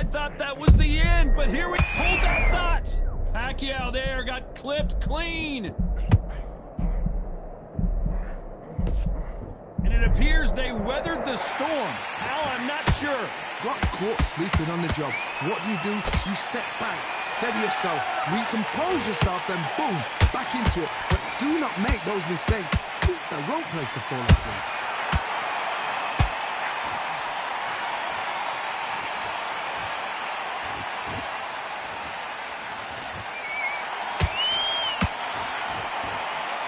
thought that was the end, but here we hold that thought. Pacquiao there got clipped clean. And it appears they weathered the storm. How, I'm not sure. Got caught sleeping on the job. What do? You step back, steady yourself, recompose yourself, then boom, back into it. But do not make those mistakes. This is the wrong place to fall asleep.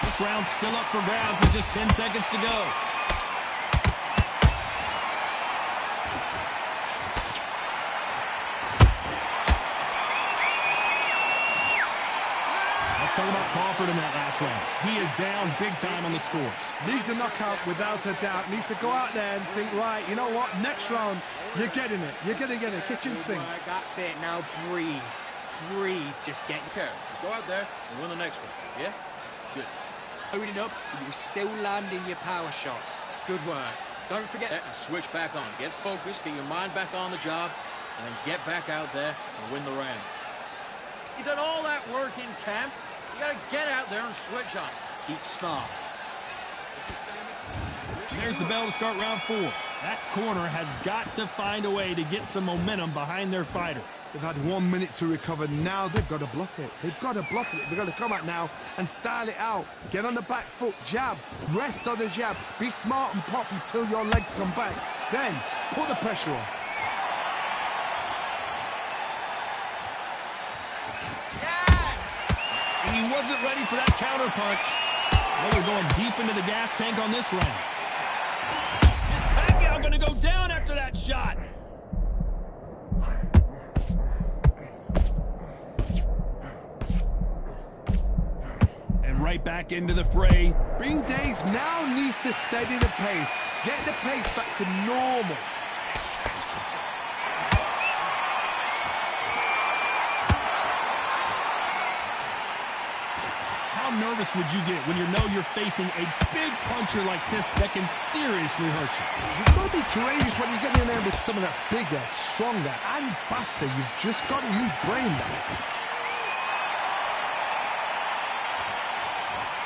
This round's still up for grabs with just 10 seconds to go. Let's talk about Crawford in that last round. He is down big time on the scores. Needs a knockout without a doubt. Needs to go out there and think, right, you know what, next round, you're getting it. You're going to get it. Kitchen sink. Right, that's it. Now breathe. Breathe. Just get care. Go out there and win the next one. Yeah? Good. loading up, but you're still landing your power shots. Good work. Don't forget... Switch back on. Get focused, get your mind back on the job, and then get back out there and win the round. You done all that work in camp. You gotta get out there and switch on. Keep smart. There's the bell to start round 4. That corner has got to find a way to get some momentum behind their fighter. They've had 1 minute to recover. Now they've got to bluff it. They've got to bluff it. They've got to come out now and style it out. Get on the back foot, jab, rest on the jab. Be smart and pop until your legs come back. Then put the pressure on. And he wasn't ready for that counter punch. Well, they're going deep into the gas tank on this round. Is Pacquiao going to go down after that shot? And right back into the fray. Bing Days now needs to steady the pace. Get the pace back to normal. How nervous would you get when you know you're facing a big puncher like this that can seriously hurt you? You've got to be courageous when you get in there with someone that's bigger, stronger, and faster. You've just got to use brain there.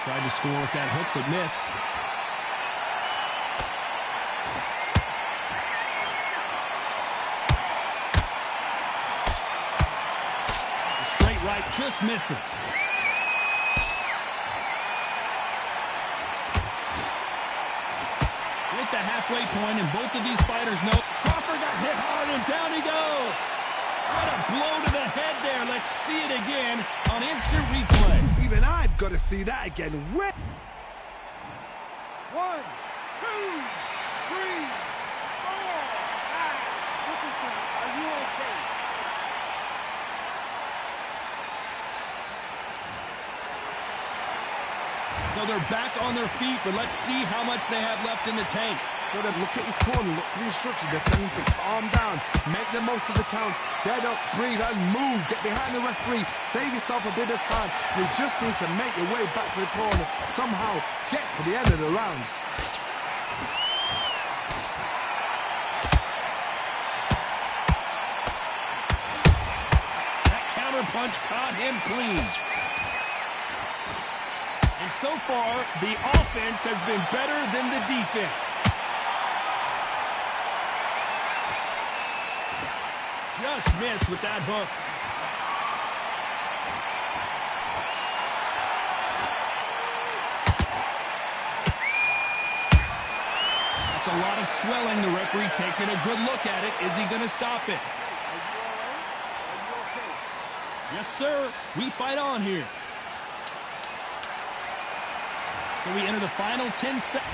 Tried to score with that hook, but missed. The straight right just misses. At the halfway point, and both of these fighters know Crawford got hit hard, and down he goes. What a blow to the head there. Let's see it again on instant replay. Even I've got to see that again. 1, 2, 3, 4, 5. Listen to me. Are you okay? So they're back on their feet, but let's see how much they have left in the tank. Got to look at his corner, look for the instructions. They're telling him to calm down, make the most of the count, get up, breathe, and move. Get behind the referee, save yourself a bit of time. You just need to make your way back to the corner, somehow get to the end of the round. That counter punch caught him clean. And so far, the offense has been better than the defense. Just missed with that hook. That's a lot of swelling. The referee taking a good look at it. Is he going to stop it? Yes, sir. We fight on here. So we enter the final 10 seconds.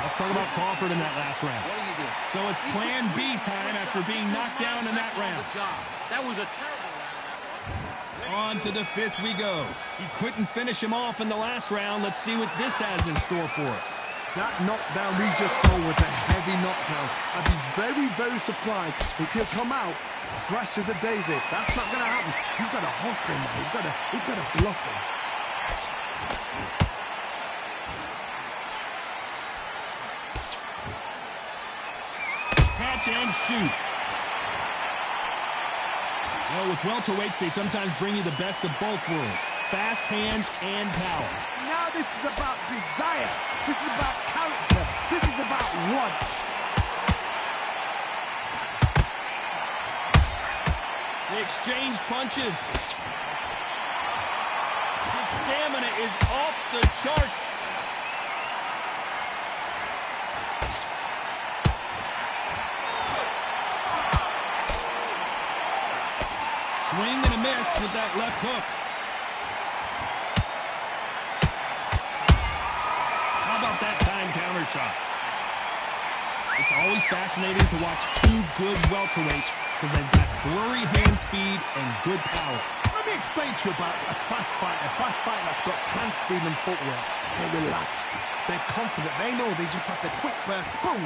Let's talk about Crawford in that last round. What do you do? So it's plan B time after being knocked down in that round. That was a terrible round. On to the 5th we go. He couldn't finish him off in the last round. Let's see what this has in store for us. That knockdown we just saw was a heavy knockdown. I'd be very, very surprised if he'll come out fresh as a daisy. That's not going to happen. He's got to hustle, man. He's got to bluff him. punch and shoot. Well, with welterweights, they sometimes bring you the best of both worlds. Fast hands and power. Now this is about desire. This is about character. This is about want. They exchange punches. His stamina is off the charts. Swing and a miss with that left hook. How about that time counter shot? It's always fascinating to watch two good welterweights because they've got flurry hand speed and good power. Let me explain to you about a fast fighter that's got hand speed and footwork. They're relaxed. They're confident. They know they just have the quick burst. Boom!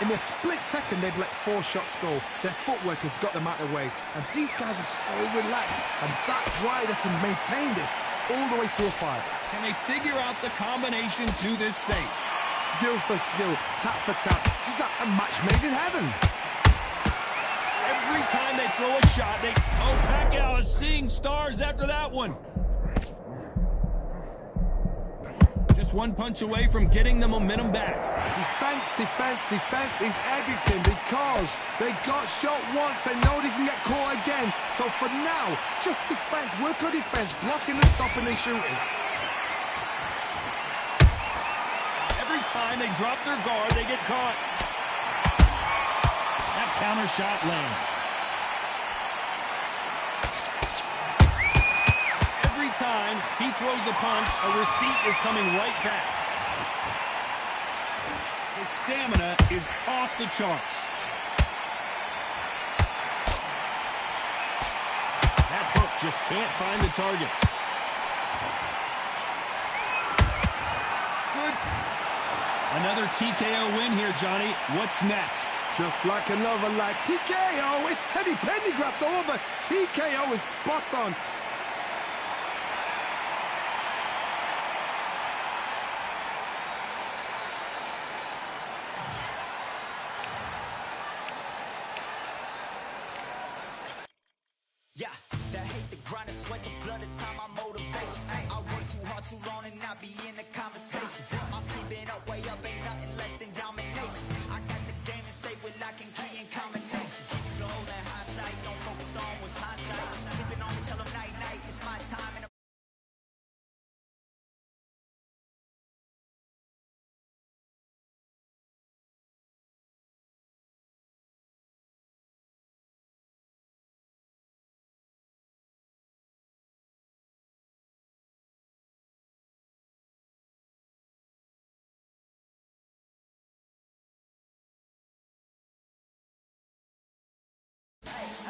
In a split second, they've let 4 shots go. Their footwork has got them out of the way. And these guys are so relaxed. And that's why they can maintain this all the way to a fight. Can they figure out the combination to this safe? Skill for skill, tap for tap. Just like a match made in heaven. Every time they throw a shot, Oh, Pacquiao is seeing stars after that one. Just one punch away from getting the momentum back. Defense, defense, defense is everything because they got shot once. They know they can get caught again. So for now, just defense, work on defense, blocking and stopping and shooting. Every time they drop their guard, they get caught. That counter shot lands. Every time he throws a punch, a receipt is coming right back. His stamina is off the charts. That hook just can't find the target. Good. Another TKO win here, Johnny. What's next? Just like another like TKO, it's Teddy Pendergrass over. TKO is spot on. Yeah, that hate the grind and sweat the blood, the time my motivation. I work too hard too long and not be in the conversation. My team been up, way up, ain't nothing less than domination. I got the game and safe with lock and key and combination. Keep it goal and hindsight, don't focus on what's hindsight. Sleeping on me, tell them night night, it's my time and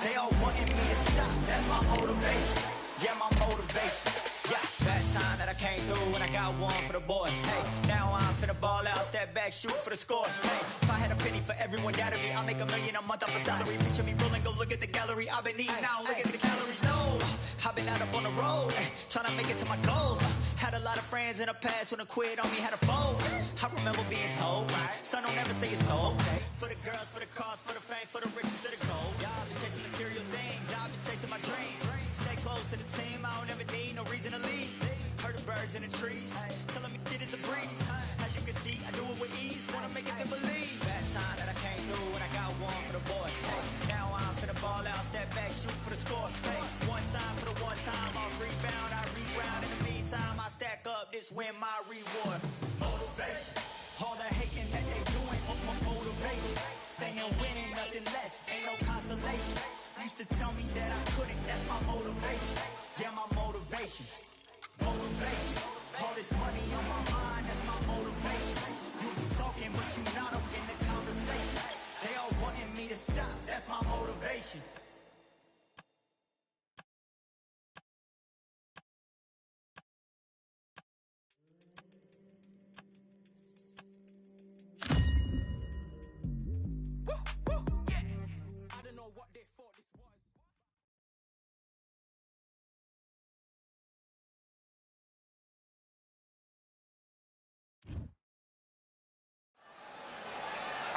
they all wanting me to stop, that's my motivation. Yeah, my motivation. Yeah, that time that I came through and I got one for the boy. Hey, now I'm finna ball out, step back, shoot for the score. Hey, if I had a penny for everyone doubted me, I'll make $1 million a month off a salary. Picture me rolling, go look at the gallery. I've been eating now, look at the calories. No, I've been out up on the road, trying to make it to my goals. Had a lot of friends in the past when I quit on me, had a fold. I remember being told, son, don't ever say it's so. For the girls, for the cars, for the fame, for the riches, for the gold. Yeah, I've been chasing material things, I've been chasing my dreams. Stay close to the team, I don't ever need no reason to leave. Heard the birds in the trees, telling me it is a breeze. As you can see, I do it with ease, wanna make it then believe. That time that I came through and I got one for the boy. Hey, now I'm finna ball out, step back, shoot for the score. Hey, one time for the one time, I'll rebound, I reground. In the meantime, I stack up, this win my reward. Motivation, all the hating that they doing, motivation. Staying winning, nothing less, ain't no consolation. Used to tell me that I couldn't, that's my motivation. Yeah, my motivation. Motivation. All this money on my mind, that's my motivation. You be talking, but you not up in the conversation. They all wanting me to stop, that's my motivation. I don't know what they thought this was.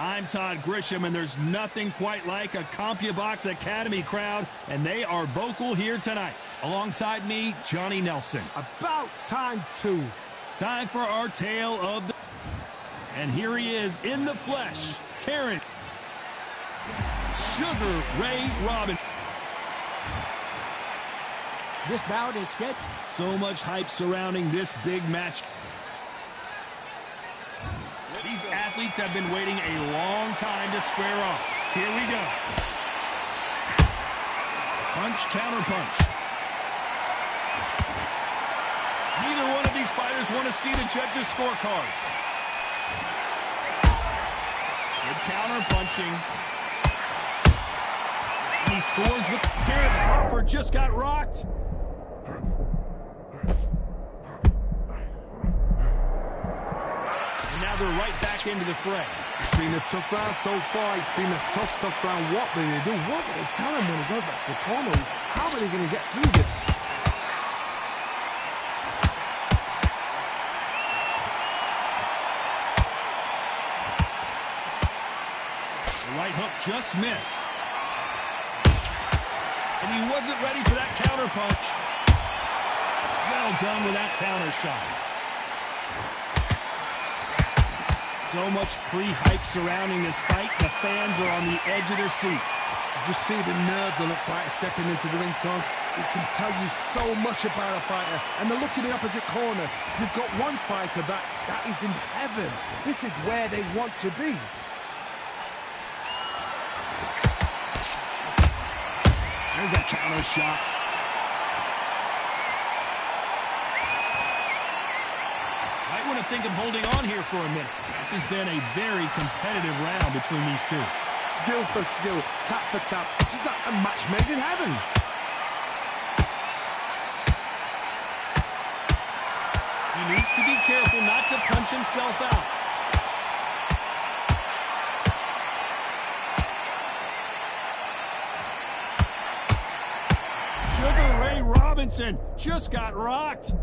I'm Todd Grisham, and there's nothing quite like a CompuBox Academy crowd, and they are vocal here tonight. Alongside me, Johnny Nelson. About time, too. Time for our tale of the... And here he is in the flesh, Terrence Sugar Ray Robinson. This bout is scheduled. So much hype surrounding this big match. These athletes have been waiting a long time to square off. Here we go. Punch, counter punch. Neither one of these fighters want to see the judges' scorecards. Good counter punching. And he scores with Terrence Crawford just got rocked. Now they're right back into the fray. It's been a tough round so far. It's been a tough round. What will they do? What will they tell him when he goes back to the corner? How are they going to get through this? The right hook just missed. And he wasn't ready for that counter punch. Well done with that counter shot. So much pre-hype surrounding this fight. The fans are on the edge of their seats. You just see the nerves on a fighter stepping into the ring, Tom. It can tell you so much about a fighter. And they look in the opposite corner. You've got one fighter that is in heaven. This is where they want to be. There's a counter shot. Might want to think of holding on here for a minute. This has been a very competitive round between these two. Skill for skill, tap for tap. Just like a match made in heaven. He needs to be careful not to punch himself out. Sugar Ray Robinson just got rocked.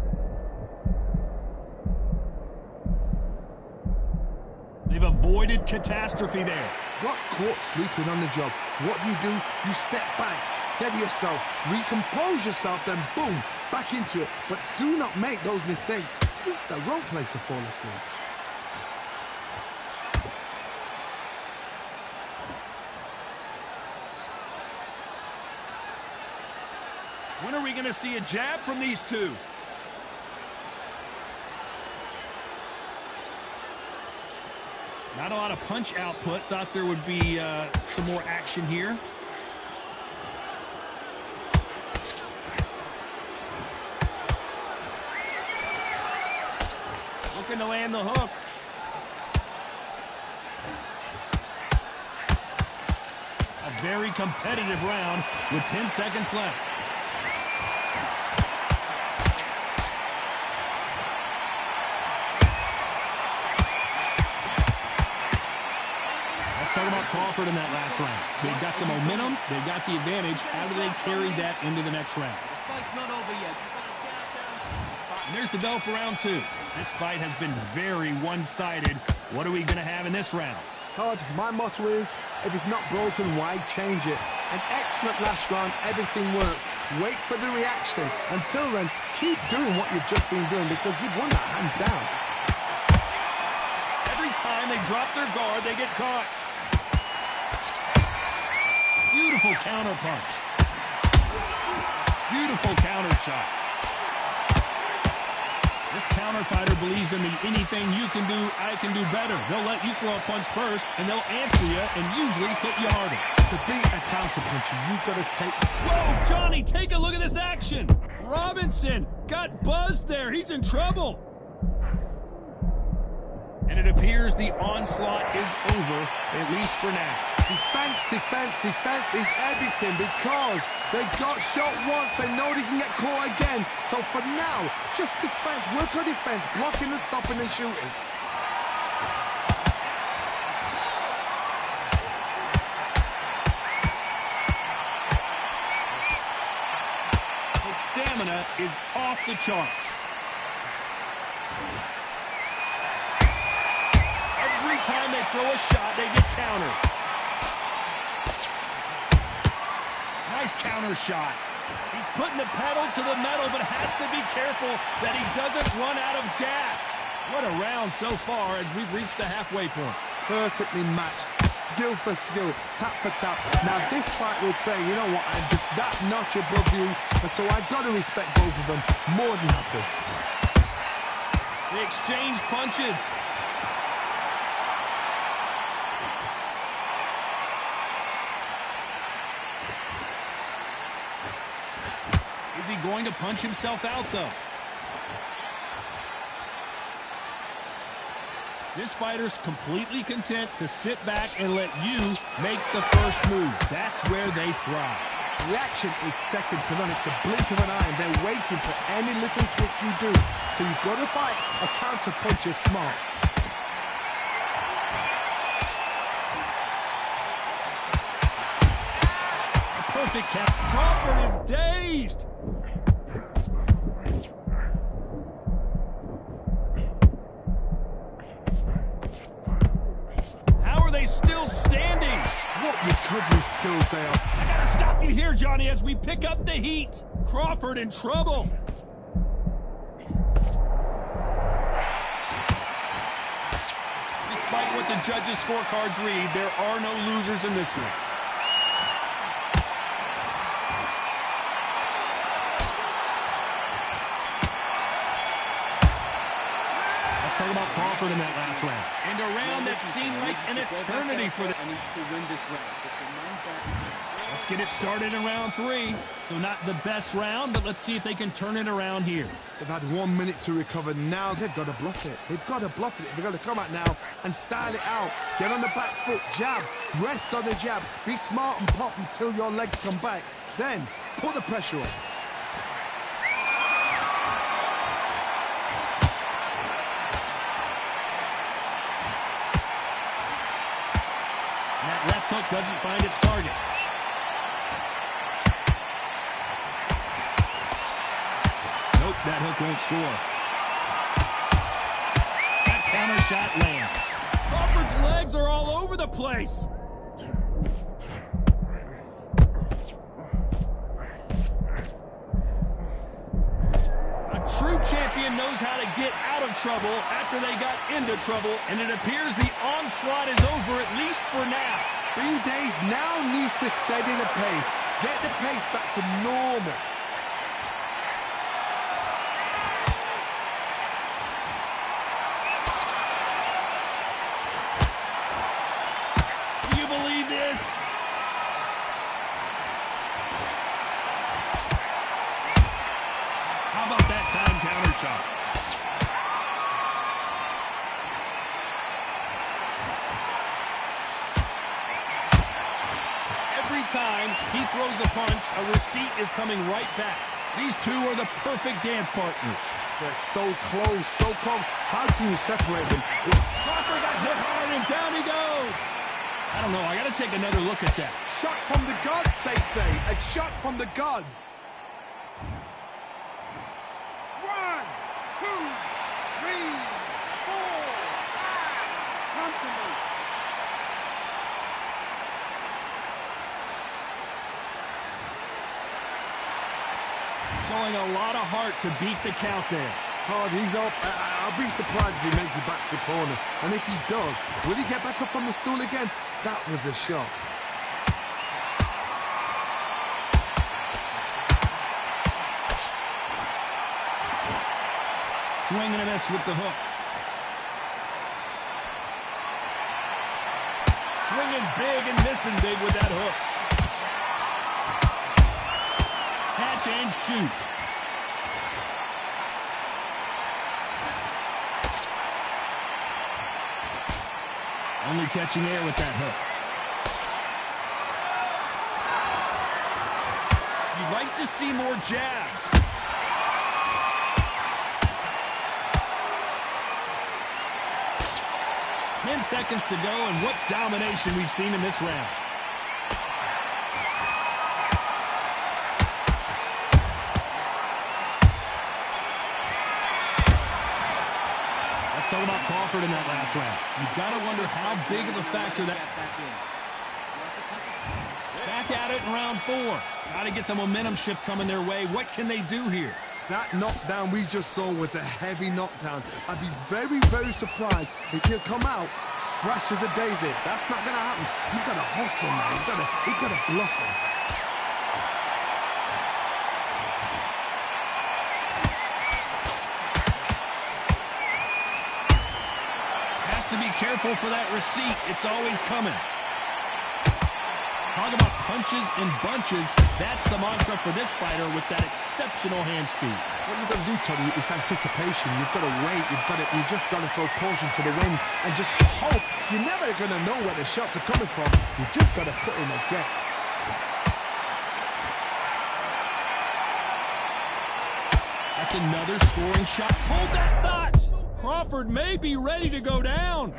They've avoided catastrophe there. Got caught sleeping on the job. What do? You step back, steady yourself, recompose yourself, then boom, back into it. But do not make those mistakes. This is the wrong place to fall asleep. When are we going to see a jab from these two? Not a lot of punch output. Thought there would be some more action here. Looking to land the hook. A very competitive round with 10 seconds left. Talk about Crawford in that last round. They've got the momentum. They've got the advantage. How do they carry that into the next round? The fight's not over yet. And there's the bell for round two. This fight has been very one-sided. What are we going to have in this round? Todd, my motto is, if it's not broken, why change it? An excellent last round. Everything works. Wait for the reaction. Until then, keep doing what you've just been doing because you've won that hands down. Every time they drop their guard, they get caught. Beautiful counter punch. Beautiful counter shot. This counter fighter believes in the anything you can do, I can do better. They'll let you throw a punch first, and they'll answer you and usually hit you harder. To beat a counter puncher, you've got to take... Whoa, Johnny, take a look at this action. Robinson got buzzed there. He's in trouble. And it appears the onslaught is over, at least for now. Defense, defense, defense is everything because they got shot once, they know they can get caught again. So for now, just defense, work on defense, blocking and stopping and shooting. His stamina is off the charts. Every time they throw a shot, they get countered. Nice counter shot. He's putting the pedal to the metal, but has to be careful that he doesn't run out of gas. What a round so far as we've reached the halfway point. Perfectly matched, skill for skill, tap for tap. Now this fight will say, you know what, I'm just that notch above you, and so I've got to respect both of them more than happy. They exchange punches. Is he going to punch himself out, though? This fighter's completely content to sit back and let you make the first move. That's where they thrive. Reaction is second to none. It's the blink of an eye, and they're waiting for any little twitch you do. So you've got to fight a counter puncher smart. A perfect count. Crawford is dazed. Still standing. What recovery skills they are. I gotta stop you here, Johnny, as we pick up the heat. Crawford in trouble. Despite what the judges' scorecards read, there are no losers in this one. Talk about Crawford in that last round. And a round that seemed like an eternity for them. I need to win this round. Let's get it started in round 3. So not the best round, but let's see if they can turn it around here. They've had 1 minute to recover. Now they've got to bluff it. They've got to bluff it. They've got to come out now and style it out. Get on the back foot, jab, rest on the jab. Be smart and pop until your legs come back. Then put the pressure on. That left hook doesn't find its target. Nope, that hook won't score. That counter shot lands. Crawford's legs are all over the place. A true champion knows how to get out of trouble after they got into trouble, and it appears the onslaught is over, at least for now. Green Days now needs to steady the pace. Get the pace back to normal. Do you believe this? How about that time counter shot? Every time he throws a punch, a receipt is coming right back. These two are the perfect dance partners. They're so close, so close. How can you separate them? Crawford got hit hard, and down he goes. I don't know. I got to take another look at that. Shot from the gods, they say. A shot from the gods. 1, 2, 3, 4, 5. Come to me. Showing a lot of heart to beat the count there. Hard, he's up. I'll be surprised if he makes it back to the corner. And if he does, will he get back up from the stool again? That was a shot. Swing and a miss with the hook. Swinging big and missing big with that hook. Catch and shoot. Only catching air with that hook. You'd like to see more jabs. Ten seconds to go, and what domination we've seen in this round. talk about Crawford in that last round. You've got to wonder how big of a factor that... Back at it in round 4. Got to get the momentum shift coming their way. What can they do here? That knockdown we just saw was a heavy knockdown. I'd be very, very surprised if he'll come out fresh as a daisy. That's not going to happen. He's got to hustle, man. He's got to bluff him. Has to be careful for that receipt. It's always coming. Talk about punches and bunches. That's the mantra for this fighter with that exceptional hand speed. What you've got to do, Tony, is anticipation. You've got to wait. You just got to throw caution to the wind and just hope. You're never going to know where the shots are coming from. You've just got to put in a guess. That's another scoring shot. Hold that thought. Crawford may be ready to go down.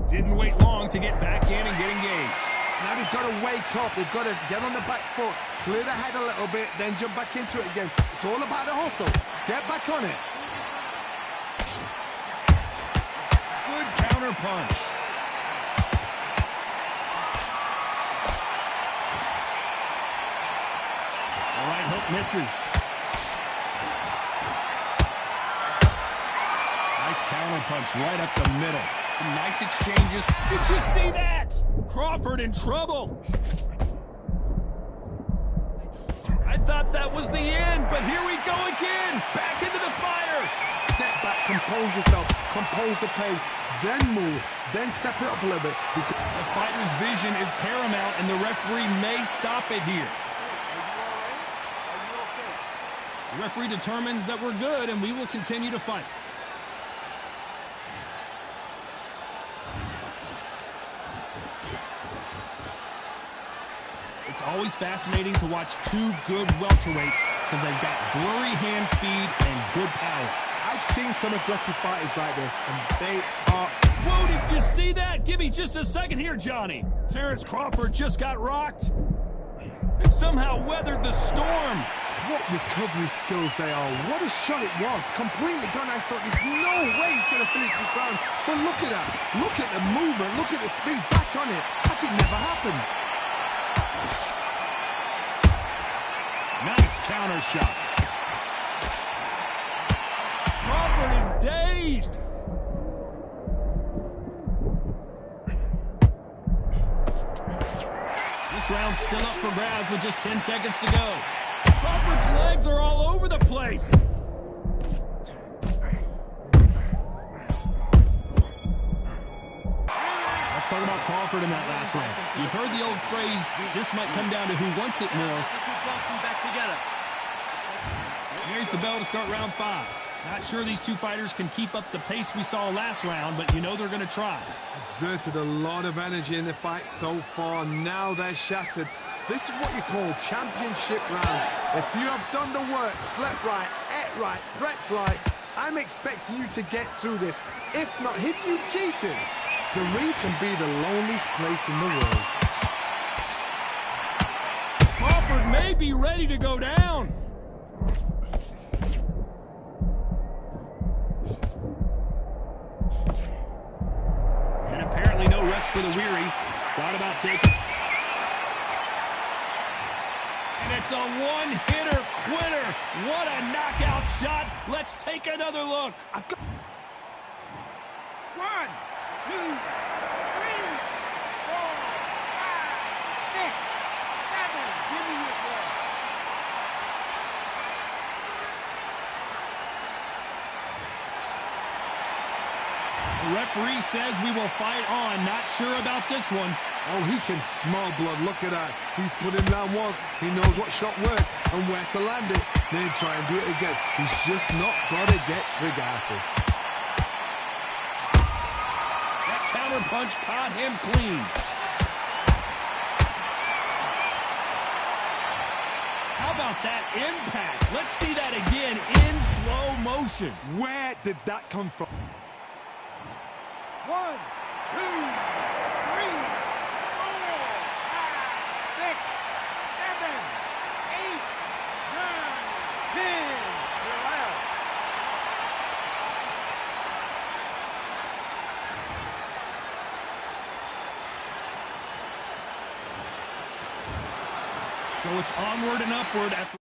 Didn't wait long to get back in and get engaged. Now they've got to wake up. They've got to get on the back foot, clear the head a little bit, then jump back into it again. It's all about the hustle. Get back on it. Good counter punch. All right, hook misses. Nice counter punch right up the middle. Some nice exchanges. Did you see that? Crawford in trouble. I thought that was the end, but here we go again. Back into the fire. Step back, compose yourself, compose the pace, then move, then step it up a little bit. The fighter's vision is paramount, and the referee may stop it here. The referee determines that we're good, and we will continue to fight. It's always fascinating to watch two good welterweights because they've got blurry hand speed and good power. I've seen some aggressive fighters like this, and they are... Whoa, did you see that? Give me just a second here, Johnny. Terrence Crawford just got rocked. They somehow weathered the storm. What recovery skills they are. What a shot it was. Completely gone. I thought there's no way he's going to finish this round. But look at that. Look at the movement. Look at the speed. Back on it. Like it never happened. Nice counter shot. Crawford is dazed. This round's still up for grabs with just 10 seconds to go. Crawford's legs are all over the place. Let's talk about Crawford in that last round. You've heard the old phrase, this might come down to who wants it more. Back together. Here's the bell to start round 5. Not sure these two fighters can keep up the pace we saw last round, but you know they're going to try. Exerted a lot of energy in the fight so far. Now they're shattered. This is what you call championship rounds. If you have done the work, slept right, ate right, prepped right, I'm expecting you to get through this. If not, if you've cheated, the ring can be the loneliest place in the world. Crawford may be ready to go down. And apparently no rest for the weary. Thought about taking. And it's a one-hitter quitter. What a knockout shot. Let's take another look. I've got... 1, 2, 3, 4, 5, 6, 7. Give me your breath. The referee says we will fight on. Not sure about this one. Oh, he can smell blood. Look at that. He's put him down once. He knows what shot works and where to land it. Then try and do it again. He's just not got to get trigger happy. That counter punch caught him clean. How about that impact? Let's see that again in slow motion. Where did that come from? 1, 2, 3, 4, 5, 6, 7, 8, 9, So it's onward and upward after...